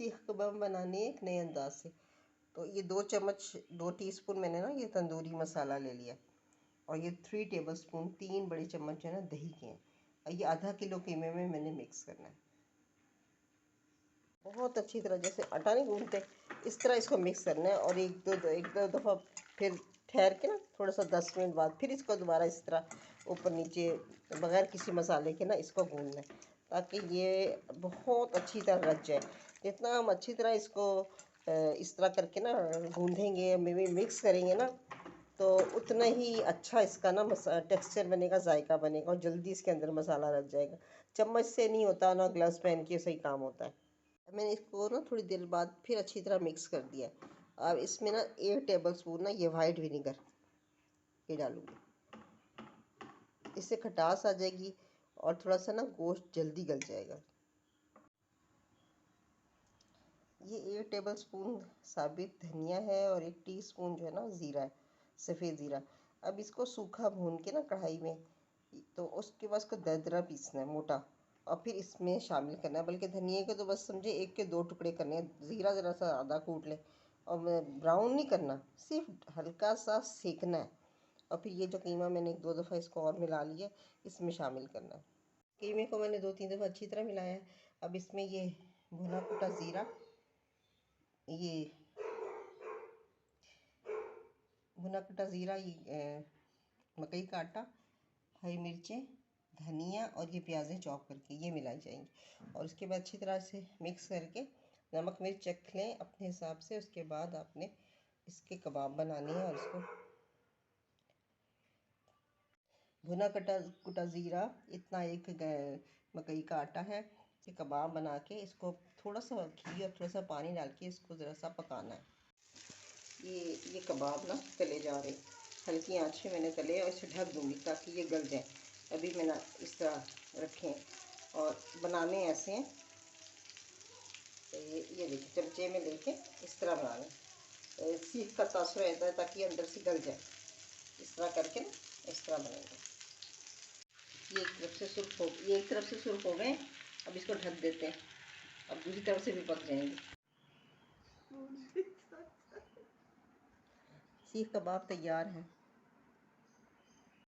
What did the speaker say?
सीख कबाब बनाने एक नए अंदाज से। तो ये 2 टीस्पून मैंने ना ये तंदूरी मसाला ले लिया और ये 3 टेबलस्पून 3 बड़े चम्मच जो है ना दही के हैं और ये आधा किलो कीमे में मैंने मिक्स करना है। बहुत अच्छी तरह, जैसे आटा नहीं गूंथते इस तरह इसको मिक्स करना है और एक दो दफ़ा फिर ठहर के ना थोड़ा सा 10 मिनट बाद फिर इसको दोबारा इस तरह ऊपर नीचे बगैर किसी मसाले के ना इसको गूंदना है ताकि ये बहुत अच्छी तरह रच जाए। जितना हम अच्छी तरह इसको इस तरह करके ना गूंदेंगे मिक्स करेंगे ना तो उतना ही अच्छा इसका ना टेक्सचर बनेगा, जायका बनेगा और जल्दी इसके अंदर मसाला रच जाएगा। चम्मच से नहीं होता ना ग्लास पेन के सही काम होता है। मैंने इसको ना थोड़ी देर बाद फिर अच्छी तरह मिक्स कर दिया। अब इसमें ना 1 टेबलस्पून ना ये वाइट विनीगर ये डालूँगी, इससे खटास आ जाएगी और थोड़ा सा ना गोश्त जल्दी गल जाएगा। ये 1 टेबलस्पून साबित धनिया है और 1 टीस्पून जो है ना ज़ीरा है, सफ़ेद ज़ीरा। अब इसको सूखा भून के ना कढ़ाई में, तो उसके बाद इसको दरदरा पीसना है मोटा और फिर इसमें शामिल करना है। बल्कि धनिए के तो बस समझे 1 के 2 टुकड़े करने हैं, ज़ीरा ज़रा सा आधा कूट लें और ब्राउन नहीं करना, सिर्फ हल्का सा सेकना है। और फिर ये जो कीमा मैंने 1-2 दफ़ा इसको और मिला लिया इसमें शामिल करना है। कीमे को मैंने 2-3 दफ़ा अच्छी तरह मिलाया है। अब इसमें ये भुना कुटा ज़ीरा, ये भुना कटा ज़ीरा, ये मकई का आटा, हरी मिर्चें, धनिया और ये प्याज़ें चॉप करके ये मिलाई जाएंगी। और उसके बाद अच्छी तरह से मिक्स करके नमक मिर्च चख लें अपने हिसाब से। उसके बाद आपने इसके कबाब बनाने हैं और इसको भुना कटा कुटा ज़ीरा इतना, एक मकई का आटा है, ये कबाब बना के इसको थोड़ा सा घी और थोड़ा सा पानी डाल के इसको ज़रा सा पकाना है। ये कबाब ना तले जा रहे, हल्की आंच में मैंने तले और इसे ढक दूँगी ताकि ये गल जाए। अभी मैंने इस तरह रखे और बनाने ऐसे हैं। तो ये देखिए चमचे में लेके इस तरह बनाना, सीख का तासर रहता है ताकि अंदर से गल जाए। इस तरह करके ना इस तरह बनेगा। ये एक तरफ से सुर्ख हो गए। अब इसको ढक देते हैं, अब दूसरी तरफ से भी पक जाएंगे। सीख कबाब तैयार है।